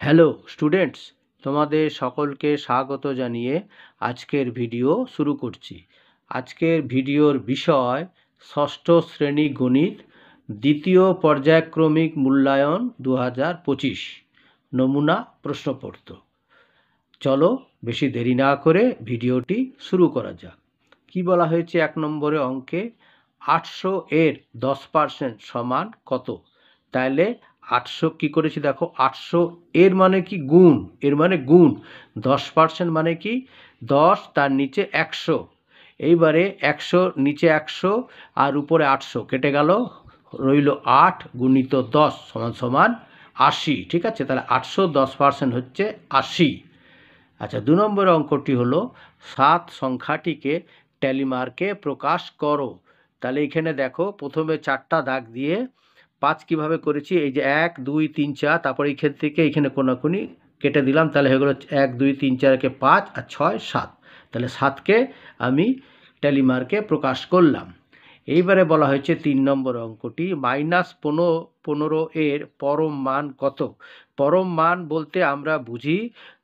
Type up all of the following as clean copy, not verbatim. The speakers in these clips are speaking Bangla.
হ্যালো স্টুডেন্টস, তোমাদের সকলকে স্বাগত জানিয়ে আজকের ভিডিও শুরু করছি। আজকের ভিডিওর বিষয় ষষ্ঠ শ্রেণী গণিত দ্বিতীয় পর্যায়ক্রমিক মূল্যায়ন 2025 নমুনা প্রশ্নপত্র। চলো বেশি দেরি না করে ভিডিওটি শুরু করা যাক। কি বলা হয়েছে 1 নম্বরে অঙ্কে? 800 এর 10% সমান কত? তাহলে 800 কি করেছি দেখো, 800 এর মানে কি গুণ, এর মানে গুণ। 10% মানে কি 10 তার নিচে 100। এইবারে 100 নিচে 100 আর উপরে 800 কেটে গেল, রইল 8 গুণিত 10 সমান সমান 80। ঠিক আছে, তাহলে 800 10% হচ্ছে 80। আচ্ছা, 2 নম্বর অঙ্কটি হলো 7 সংখ্যাটিকে ট্যালিমার্কে প্রকাশ করো। তাহলে এখানে দেখো, প্রথমে 4টা দাগ দিয়ে 5 কিভাবে করেছি, এই যে 1 2 3 4, তারপরে এইখান থেকে এখানে কোনাকুনি কেটে দিলাম, তাহলে হয়ে গেলো 1 2 3 4 5 আর 6 7। তাহলে 7কে আমি ট্যালিমার্কে প্রকাশ করলাম। এইবারে বলা হয়েছে 3 নম্বর অঙ্কটি -15 এর পরম মান কত? পরম মান বলতে আমরা বুঝি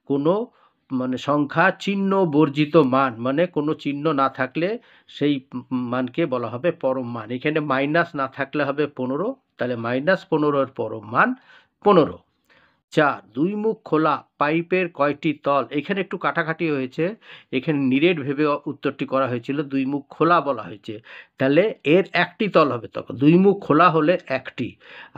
কোনো সংখ্যা চিহ্ন বর্জিত মান, মানে কোনো চিহ্ন না থাকলে সেই মানকে বলা হবে পরম মান। এখানে মাইনাস না থাকলে হবে 15, তাহলে -15 এর পরম মান 15। 4 দুই মুখ খোলা পাইপের কয়টি তল? এখানে একটু কাটাকাটি হয়েছে, এখানে নিরেট ভেবে উত্তরটি করা হয়েছিল, দুই মুখ খোলা বলা হয়েছে, তাহলে এর একটি তল হবে। তখন দুই মুখ খোলা হলে একটি,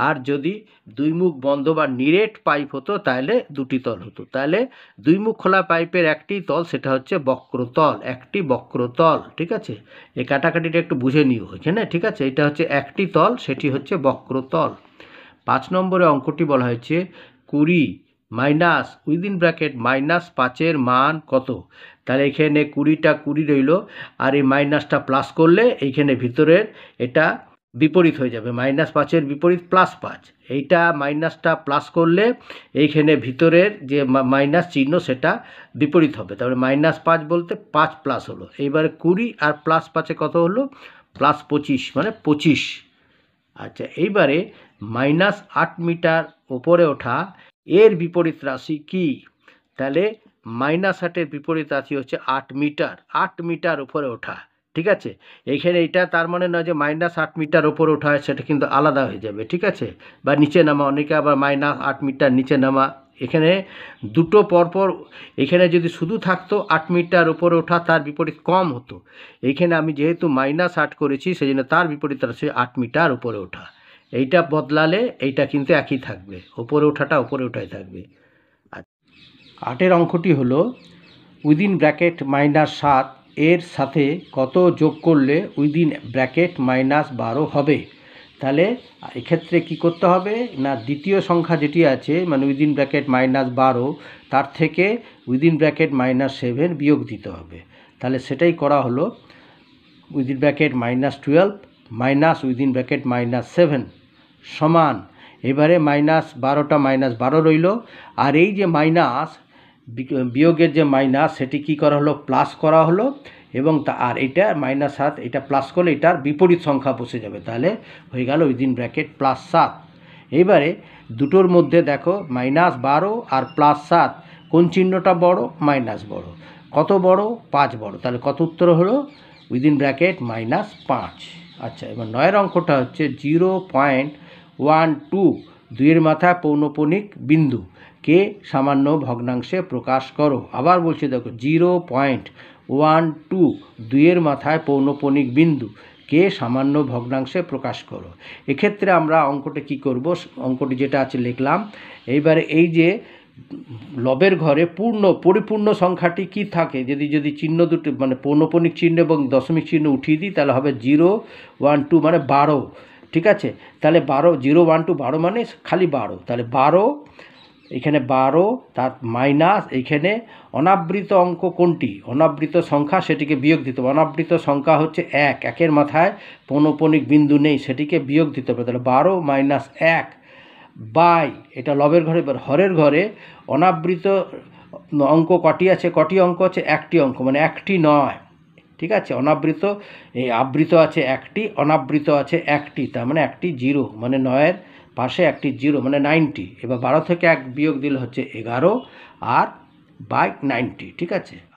আর যদি দুই মুখ বন্ধ বা নিরেট পাইপ হতো তাহলে দুটি তল হতো। তাহলে দুই মুখ খোলা পাইপের একটি তল, সেটা হচ্ছে বক্রতল, একটি বক্রতল। ঠিক আছে, এই কাটাকাটিটা একটু বুঝে নিও এখানে। ঠিক আছে, এটা হচ্ছে একটি তল, সেটি হচ্ছে বক্রতল। 5 নম্বরে অঙ্কটি বলা হয়েছে 20 মাইনাস -5-এর মান কত? তাহলে এখানে 20টা 20 রইল, আর এই মাইনাসটা প্লাস করলে এইখানে ভিতরের এটা বিপরীত হয়ে যাবে, -5-এর বিপরীত +5। এইটা মাইনাসটা প্লাস করলে এইখানে ভিতরের যে মাইনাস চিহ্ন সেটা বিপরীত হবে, তারপরে -5 বলতে 5 প্লাস হলো। এইবারে 20 আর +5-এ কত হলো? +25, মানে 25। আচ্ছা, এইবারে -8 মিটার ওপরে ওঠা এর বিপরীত রাশি কি? তাহলে -8-এর বিপরীত রাশি হচ্ছে 8 মিটার। 8 মিটার উপরে ওঠা। ঠিক আছে, এইখানে এটা তার মানে নয় যে -8 মিটার ওপরে ওঠা হয়, সেটা কিন্তু আলাদা হয়ে যাবে। ঠিক আছে, বা নিচে নামা, অনেকে আবার -8 মিটার নিচে নামা, এখানে দুটো পরপর। এখানে যদি শুধু থাকতো 8 মিটার উপরে ওঠা, তার বিপরীত কম হতো। এইখানে আমি যেহেতু -8 করেছি, সেই জন্য তার বিপরীত রাশি 8 মিটার উপরে ওঠা। এইটা বদলালে এইটা কিন্তু একই থাকবে, ওপরে ওঠাটা ওপরে ওঠাই থাকবে। 8-এর অঙ্কটি হলো -7 এর সাথে কত যোগ করলে -12 হবে? তাহলে এক্ষেত্রে কি করতে হবে না, দ্বিতীয় সংখ্যা যেটি আছে মানে -12, তার থেকে -7 বিয়োগ দিতে হবে। তাহলে সেটাই করা হলো, -12 -7 সমান, এবারে -12টা -12 রইল, আর এই যে মাইনাস বিয়োগের যে মাইনাস, সেটি কি করা হলো, প্লাস করা হলো, এবং আর এটা -7 এটা প্লাস করলে এটার বিপরীত সংখ্যা বসে যাবে, তাহলে হয়ে গেল +7। এইবারে দুটোর মধ্যে দেখো -12 আর +7 কোন চিহ্নটা বড়? মাইনাস বড়। কত বড়? 5 বড়। তাহলে কত উত্তর হলো? -5। আচ্ছা, এবার 9-এর অঙ্কটা হচ্ছে 0.12 দুইয়ের মাথায় পৌনঃপুনিক বিন্দু কে সামান্য ভগ্নাংশে প্রকাশ করো। আবার বলছি দেখো, 0.12 দুইয়ের মাথায় পৌনঃপুনিক বিন্দু কে সামান্য ভগ্নাংশে প্রকাশ করো। এক্ষেত্রে আমরা অঙ্কটা কি করব, অঙ্কটি যেটা আছে লিখলাম। এইবারে এই যে লবের ঘরে পরিপূর্ণ সংখ্যাটি কি থাকে, যদি চিহ্ন দুটো মানে পৌনঃপুনিক চিহ্ন এবং দশমিক চিহ্ন উঠিয়ে দিই, তাহলে হবে 012 মানে 12। ঠিক আছে, তাহলে 012 মানে খালি 12, তাহলে 12, এখানে 12, তার মাইনাস এইখানে অনাবৃত অঙ্ক কোনটি, অনাবৃত সংখ্যা, সেটিকে বিয়োগ দিতে হবে। অনাবৃত সংখ্যা হচ্ছে 1, 1-এর মাথায় পৌনঃপুনিক বিন্দু নেই, সেটিকে বিয়োগ দিতে হবে। তাহলে 12 - 1 বাই, এটা লবের ঘরে। এবার হরের ঘরে অনাবৃত অঙ্ক কটি আছে? কটি অঙ্ক আছে? একটি অঙ্ক, মানে একটি নয়। ঠিক আছে, অনাবৃত এই আবৃত আছে একটি, অনাবৃত আছে একটি, তার মানে একটি 0, মানে 9-এর পাশে একটি জিরো মানে 90, এবার 12 থেকে 1 বিয়োগ দিলে হচ্ছে 11 আর বাই 90, ঠিক আছে।